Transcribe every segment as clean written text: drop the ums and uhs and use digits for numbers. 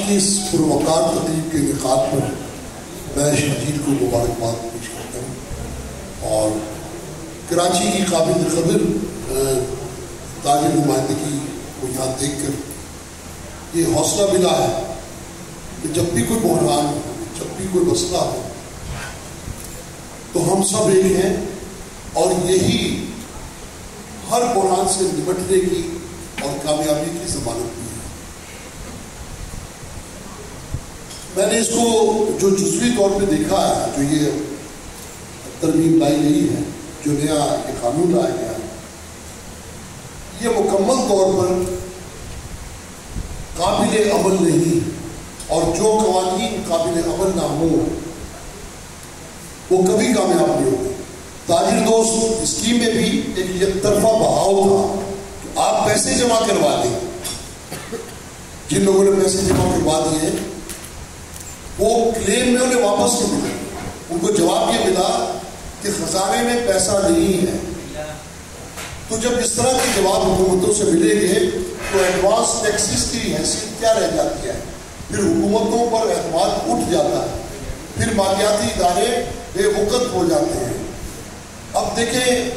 کی اس پروقار تقریب کے انعقاد پر میں شہید کو مبارکباد پیش کرتا ہوں اور کراچی کی قابل قدر تاجر نمائندگی کو یہاں دیکھ کر یہ حوصلہ ملا ہے کہ جب بھی کوئی بحران ہو، جب بھی کوئی مسئلہ ہو تو ہم سب ایک ہیں اور یہی ہر بحران سے نمٹنے کی اور کامیابی کی ضمانت بھی ہے۔ میں نے اس کو جو جزوی طور پہ دیکھا ہے، جو یہ ترمیم لائی گئی ہے، جو نیا یہ قانون لایا گیا ہے، یہ مکمل طور پر قابل عمل نہیں، اور جو قوانین قابل عمل نہ ہوں وہ کبھی کامیاب نہیں ہوتے۔ تاجر دوست اسکیم میں بھی ایک یک طرفہ بہاؤ تھا کہ آپ پیسے جمع کروا دیں، جن لوگوں نے پیسے جمع کروا دیے وہ کلیم میں انہیں واپس نہیں ملے، ان کو جواب یہ ملا کہ خزانے میں پیسہ نہیں ہے۔ تو جب اس طرح کے جواب حکومتوں سے ملیں گے تو ایڈوانس ٹیکسز کی حیثیت کیا رہ جاتی ہے؟ پھر حکومتوں پر اعتماد اٹھ جاتا ہے، پھر مالیاتی ادارے بے وقت ہو جاتے ہیں۔ اب دیکھیں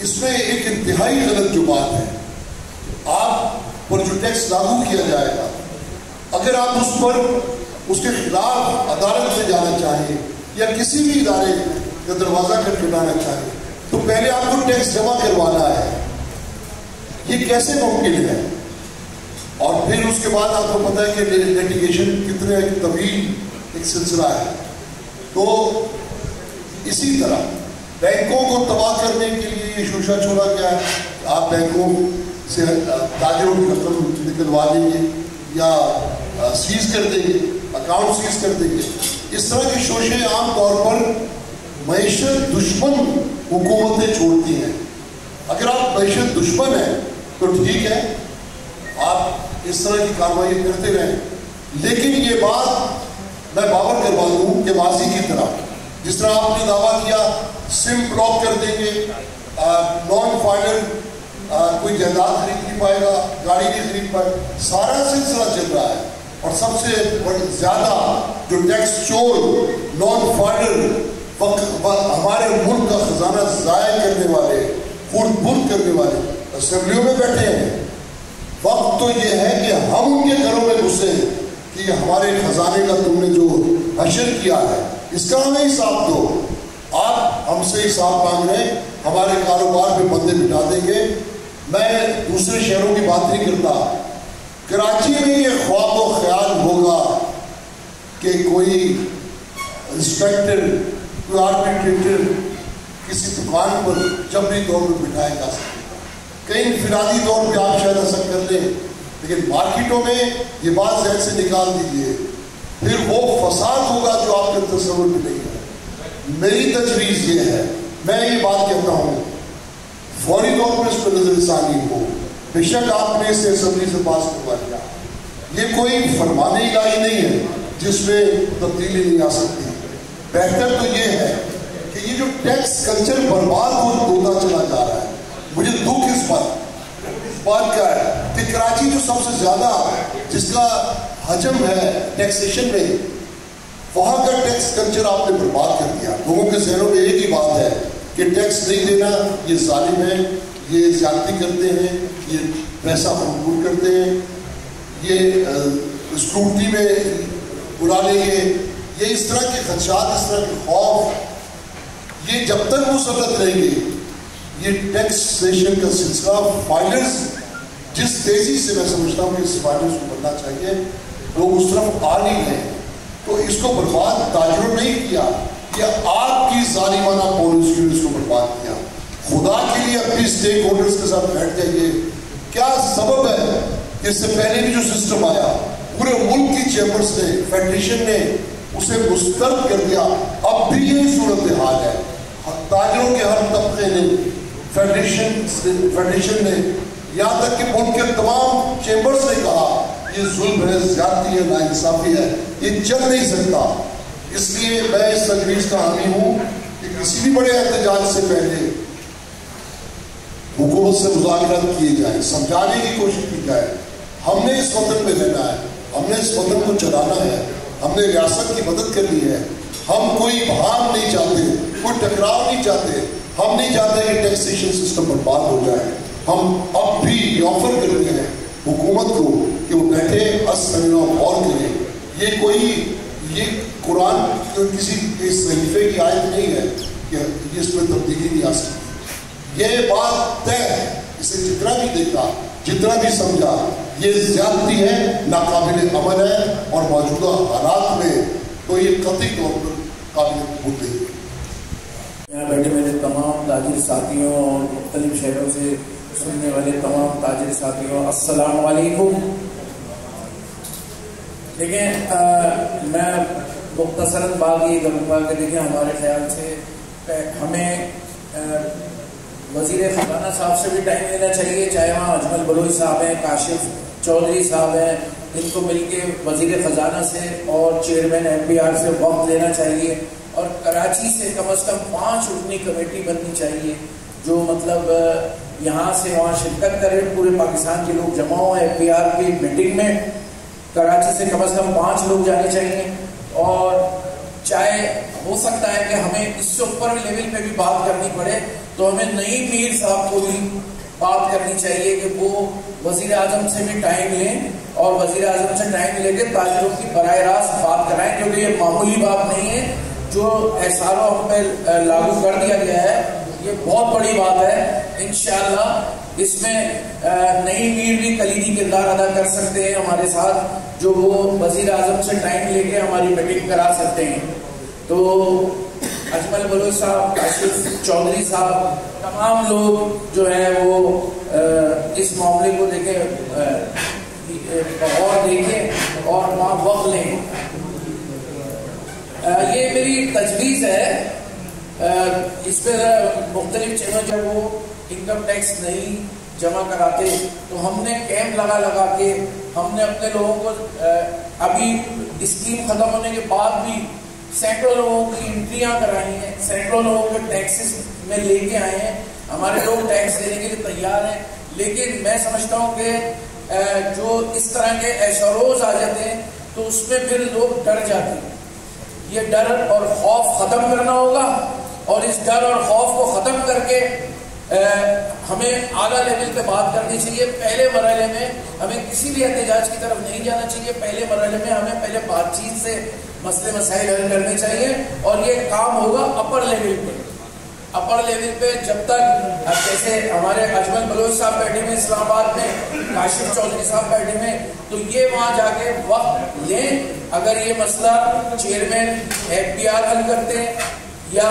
اس میں ایک انتہائی غلط جو بات ہے، آپ پر جو ٹیکس لاگو کیا جائے گا، اگر آپ اس پر اس کے خلاف عدالت میں جانا چاہیں یا کسی بھی ادارے کا دروازہ کھٹکھٹانا چاہیں تو پہلے آپ کو ٹیکس جمع کروانا ہے۔ یہ کیسے ممکن ہے؟ اور پھر اس کے بعد آپ کو پتہ ہے کہ لیٹیگیشن کتنے طویل ایک سلسلہ ہے۔ تو اسی طرح بینکوں کو تباہ کرنے کے لیے یہ شوشہ چھوڑا گیا ہے کہ آپ بینکوں سے تاجروں کی رقم نکلوا دیں گے یا سیز کر دیں گے، اکاؤنٹ سیز کر دیں گے۔ اس طرح کے شوشے عام طور پر معیشت دشمن حکومتیں چھوڑتی ہیں۔ اگر آپ معیشت دشمن ہیں تو ٹھیک ہے، آپ اس طرح کی کارروائی کرتے رہیں، لیکن یہ بات میں باور کروا دوں کہ ماضی کی طرح جس طرح آپ نے دعویٰ کیا سم بلاک کر دیں گے، نان فائلر کوئی جائیداد خرید نہیں پائے گا، گاڑی نہیں خرید پائے گا، سارا سلسلہ چل رہا ہے۔ اور سب سے زیادہ جو ٹیکس چور، نان فائلر، ہمارے ملک کا خزانہ ضائع کرنے والے، فوڈ برد کرنے والے اسمبلیوں میں بیٹھے ہیں۔ وقت تو یہ ہے کہ ہم ان کے گھروں میں گھسے کہ ہمارے خزانے کا تم نے جو حشر کیا ہے اس کا ہمیں حساب دو۔ آپ ہم سے حساب مانگ رہے ہیں، ہمارے کاروبار پہ بندے بٹھا دیں گے۔ میں دوسرے شہروں کی بات نہیں کرتا، کراچی میں یہ خواب و خیال ہوگا کہ کوئی انسپیکٹر، کوئی آربیٹریٹر کسی دکان پر جبری طور پر بٹھایا جا سکے، کئی انفرادی طور پہ آپ شاید ایسا کر لیں، لیکن مارکیٹوں میں یہ بات ذہن سے نکال دیجیے، پھر وہ فساد ہوگا جو آپ کے تصور میں نہیں ہے۔ میری تجویز یہ ہے، میں یہ بات کہتا ہوں، فوری طور پر اس پر نظر ثانی ہو۔ بے شک آپ نے اسے اسمبلی سے پاس کروا دیا، یہ کوئی فرمان الہی نہیں ہے جس میں تبدیلی نہیں آ سکتی۔ بہتر تو یہ ہے کہ یہ جو ٹیکس کلچر برباد ہوتا چلا جا رہا ہے، مجھے دکھ اس بات کا ہے کہ کراچی جو سب سے زیادہ جس کا حجم ہے ٹیکسیشن میں، وہاں کا ٹیکس کلچر آپ نے برباد کر دیا۔ لوگوں کے ذہنوں میں ایک ہی بات ہے کہ ٹیکس نہیں دینا یہ ظالم ہے، یہ زیادتی کرتے ہیں، یہ پیسہ منقول کرتے ہیں، یہ اسکروٹنی میں بلا لیں گے، یہ اس طرح کے خدشات، اس طرح کے خوف، یہ جب تک مسلط رہیں گے، یہ ٹیکسیشن کا سلسلہ فائلرز جس تیزی سے میں سمجھتا ہوں کہ اس فائلرز کو بننا چاہیے، لوگ اس طرف آ نہیں ہیں، تو اس کو برباد تاجروں نہیں کیا، یہ آپ کی ظالمانہ پالیسیوں نے اس کو برباد کیا۔ خدا کے لیے اپنی اسٹیک ہولڈرز کے ساتھ بیٹھ جائیے، کیا سبب ہے کہ اس سے پہلے بھی جو سسٹم آیا پورے ملک کی چیمبرز نے، فیڈریشن نے اسے مسترد کر دیا، اب بھی یہی صورتحال ہے۔ تاجروں کے ہر طبقے نے، فیڈریشن نے، یہاں تک کہ ملک کے تمام چیمبرز نے کہا یہ ظلم ہے، زیادتی ہے، ناانصافی ہے، یہ چل نہیں سکتا۔ اس لیے میں اس تجویز کا حامی ہوں کہ کسی بھی بڑے احتجاج سے پہلے حکومت سے مذاکرات کیے جائیں، سمجھانے کی کوشش کی جائے ہم نے اس وطن میں رہنا ہے, ہم نے اس وطن کو چلانا ہے, ہم نے ریاست کی مدد کرنی ہے. ہم کوئی بہار نہیں چاہتے, کوئی ٹکراؤ نہیں چاہتے, ہم نہیں چاہتے کہ ٹیکسیشن سسٹم برباد ہو جائے. ہم اب بھی یہ آفر کرتے ہیں حکومت کو کہ وہ بیٹھے غور کریں. یہ قرآن کسی صحیفے کی آیت نہیں ہے کہ اس میں تبدیلی نہیں آ سکتی. یہ بات طے ہے, اسے جتنا بھی دیکھا, جتنا بھی سمجھا, یہ زیادتی ہے, ناقابل عمل ہے, اور موجودہ حالات میں تو یہ قطعی طور پر قابل قبول نہیں ہے. یہاں بیٹھے میرے تمام تاجر ساتھیوں اور مختلف شہروں سے سننے والے تمام تاجر ساتھیوں, السلام علیکم. دیکھیں, میں مختصراً بات یہ کروں گا کہ دیکھیں, ہمارے خیال سے ہمیں وزیر خزانہ صاحب سے بھی ٹائم لینا چاہیے, چاہے وہاں اجمل بلوچ صاحب ہیں, کاشف چودھری صاحب ہیں, ان کو مل کے وزیر خزانہ سے اور چیئرمین MPR سے وقت لینا چاہیے, اور کراچی سے کم از کم 5 رکنی کمیٹی بننی چاہیے جو مطلب یہاں سے وہاں شرکت کرے, پورے پاکستان کے لوگ جمع ہوں MPR کی میٹنگ میں. کراچی سے کم از کم 5 لوگ جانے چاہیے, اور چاہے ہو سکتا ہے کہ ہمیں اس سے اوپر لیول پہ بھی بات کرنی پڑے تو ہمیں نئی میر صاحب کو بھی بات کرنی چاہیے کہ وہ وزیر اعظم سے بھی ٹائم لیں, اور وزیر اعظم سے ٹائم لے کے تاجروں کی براہ راست بات کرائیں, کیونکہ یہ معمولی بات نہیں ہے جو SRO ہم پہ لاگو کر دیا گیا ہے. یہ بہت بڑی بات ہے. انشاءاللہ اس میں نئی میر بھی کلیدی کردار ادا کر سکتے ہیں ہمارے ساتھ, جو وہ وزیر اعظم سے ٹائم لے کے ہماری میٹنگ کرا سکتے ہیں. تو اجمل بلوچ صاحب, کاشف چودھری صاحب, تمام لوگ جو ہیں وہ اس معاملے کو دیکھیں, غور دیکھیں اور وہاں وقت لیں. یہ میری تجویز ہے. اس پہ مختلف چینل جب وہ انکم ٹیکس نہیں جمع کراتے تو ہم نے کیمپ لگا کے ہم نے اپنے لوگوں کو ابھی اسکیم ختم ہونے کے بعد بھی سینکڑوں لوگوں کی انٹریاں کرائی ہیں, سینکڑوں لوگوں کو ٹیکسز میں لے کے آئے ہیں. ہمارے لوگ ٹیکس دینے کے لیے تیار ہیں, لیکن میں سمجھتا ہوں کہ جو اس طرح کے SROs آ جاتے ہیں تو اس میں پھر لوگ ڈر جاتے ہیں. یہ ڈر اور خوف ختم کرنا ہوگا, اور اس ڈر اور خوف کو ختم کر کے ہمیں اعلیٰ لیول پہ بات کرنی چاہیے. پہلے مرحلے میں ہمیں کسی بھی احتجاج کی طرف نہیں جانا چاہیے. پہلے مرحلے میں ہمیں پہلے بات چیت سے مسئلے مسائل حل کرنے چاہیے, اور یہ کام ہوگا اپر لیول پہ. اپر لیول پہ جب تک جیسے ہمارے اجمل بلوچ صاحب بیٹھے ہوئے اسلام آباد میں, کاشف چودھری صاحب بیٹھے ہوئے, تو یہ وہاں جا کے وقت لیں. اگر یہ مسئلہ چیئرمین MPR حل کرتے ہیں یا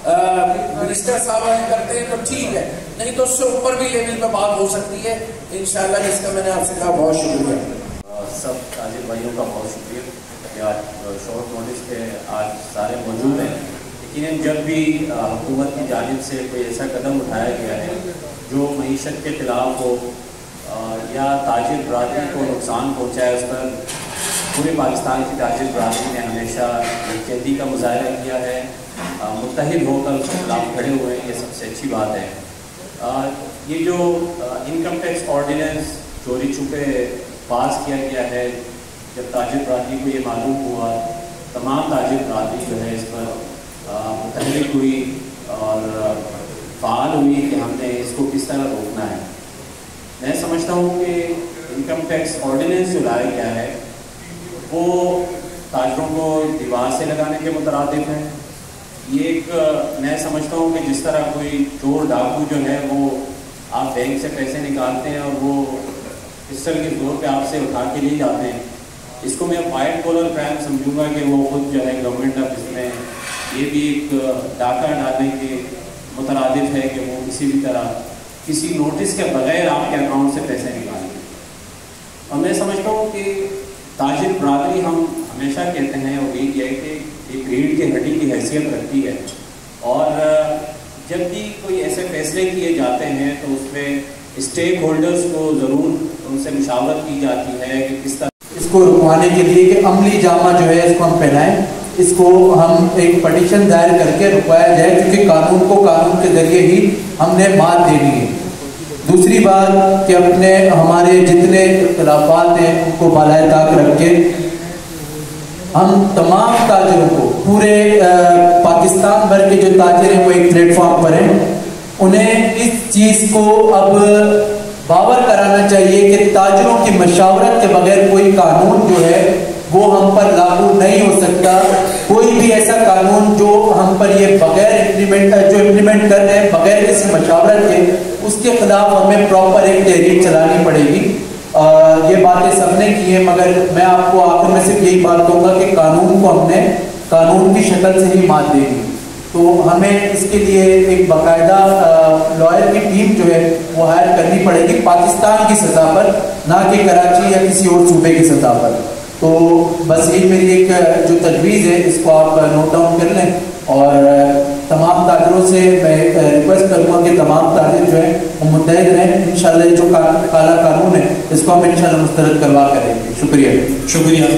منسٹر صاحب حل کرتے ہیں تو ٹھیک ہے, نہیں تو اس سے اوپر بھی لیول پہ بات ہو سکتی ہے انشاءاللہ. جس کا میں نے آپ سے کہا بہت شکریہ. سب تاجر بھائیوں کا بہت شکریہ کہ آج شارٹ نوٹس پہ آج سارے موجود ہیں. لیکن جب بھی حکومت کی جانب سے کوئی ایسا قدم اٹھایا گیا ہے جو معیشت کے خلاف ہو یا تاجر برادری کو نقصان پہنچائے, اس پر پورے پاکستان کی تاجر برادری نے ہمیشہ یکجہتی کا مظاہرہ کیا ہے, متحد ہو کر اس کے خلاف کھڑے ہوئے ہیں. یہ سب سے اچھی بات ہے. یہ جو انکم ٹیکس آرڈیننس چوری چھپے پاس کیا گیا ہے, جب تاجر برادری کو یہ معلوم ہوا, تمام تاجر برادری جو ہے اس پر متحرک ہوئی اور فعال ہوئی کہ ہم نے اس کو کس طرح روکنا ہے. میں سمجھتا ہوں کہ انکم ٹیکس آرڈیننس جو لایا گیا ہے وہ تاجروں کو دیوار سے لگانے کے مترادف ہے. یہ ایک میں سمجھتا ہوں کہ جس طرح کوئی چور ڈاکو جو ہے وہ آپ بینک سے پیسے نکالتے ہیں اور وہ پسٹل کے زور پہ آپ سے اٹھا کے لے جاتے ہیں, اس کو میں وائٹ کالر کرائم سمجھوں گا کہ وہ خود جو ہے گورنمنٹ آفس میں یہ بھی ایک ڈاکہ ڈالنے کے مترادف ہے کہ وہ کسی بھی طرح کسی نوٹس کے بغیر آپ کے اکاؤنٹ سے پیسے نکالیں. اور میں سمجھتا ہوں کہ تاجر برادری ہم ہمیشہ کہتے ہیں اور یہ ہے کہ ایک ریڑھ کی ہڈی کی حیثیت رکھتی ہے, اور جب بھی کوئی ایسے فیصلے کیے جاتے ہیں تو اس میں اسٹیک ہولڈرز کو ضرور ان سے مشاورت کی جاتی ہے کہ کس طرح اس کو رکوانے کے لیے کہ عملی جامہ جو ہے اس کو ہم پہنائیں, اس کو ہم ایک پٹیشن دائر کر کے رکوایا جائے, کیونکہ قانون کو قانون کے ذریعے ہی ہم نے مات دینی ہے. دوسری بات کہ اپنے ہمارے جتنے اختلافات ہیں ان کو بالائے طاق رکھ کے ہم تمام تاجروں کو پورے پاکستان بھر کے جو تاجر ہیں وہ ایک پلیٹ فارم پر ہیں، انہیں اس چیز کو اب باور کرانا چاہیے کہ تاجروں کی مشاورت کے بغیر کوئی قانون جو ہے وہ ہم پر لاگو نہیں ہو سکتا. کوئی بھی ایسا قانون جو ہم پر یہ بغیر امپلیمنٹ کر رہے ہیں بغیر کسی مشاورت کے، اس کے خلاف ہمیں پراپر ایک تحریک چلانی پڑے گی. یہ باتیں سب نے کی ہیں، مگر میں آپ کو آخر میں صرف یہی بات کہوں گا کہ قانون کو ہم نے قانون کی شکل سے ہی مات دے گی. تو ہمیں اس کے لیے ایک باقاعدہ لائر کی ٹیم جو ہے وہ ہائر کرنی پڑے گی پاکستان کی سطح پر، نہ کہ کراچی یا کسی اور صوبے کی سطح پر. تو بس یہی میری ایک جو تجویز ہے اس کو آپ نوٹ ڈاؤن کر لیں، اور تمام تاجروں سے میں ریکویسٹ کروں گا کہ تمام تاجر جو ہیں وہ متحد رہیں. انشاءاللہ جو کالا قانون ہے اس کو ہم انشاءاللہ مسترد کروا کریں گے. شکریہ.